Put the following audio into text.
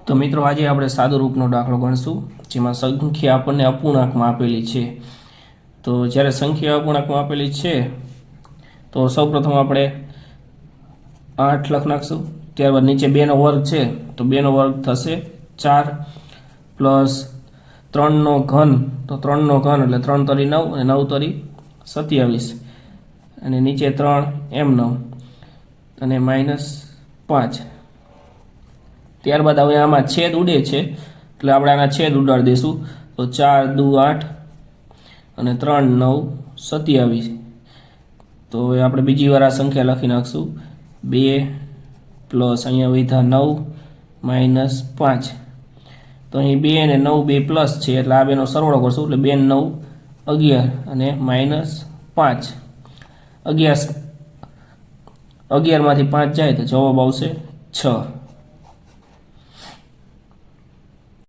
તો મિત્રો આજે આપણે સાદું રૂપનો દાખલો ગણશું, જેમાં સંખ્યા આપણને અપૂર્ણાંકમાં આપેલી છે. તો જ્યારે સંખ્યા અપૂર્ણાંકમાં આપેલી છે તો સૌપ્રથમ આપણે 8 લખી નાખશું. ત્યારબાદ નીચે 2નો વર્ગ છે તો 2નો વર્ગ થશે 4 પ્લસ 3નો ઘન, તો 3નો ઘન એટલે 3 તરી 9 અને 9 તરી 27 અને નીચે 3 એમ 9 અને -5. ત્યારબાદ હવે આમાં છેદ ઉડે છે એટલે આપણે આના છેદ ઉડાડી દઈશું. તો 4 દુ 8 અને 3 9 27. તો હવે આપણે બીજી વાર આ સંખ્યા લખી નાખશું. 2 પ્લસ અહીંયા વધ્યા 9 -5. તો અહીં 2 અને 9 બે પ્લસ છે એટલે આ બેનો સરવાળો કરશું એટલે 2 9 11 અને -5. 11 માંથી 5 જાય તો જવાબ આવશે 6.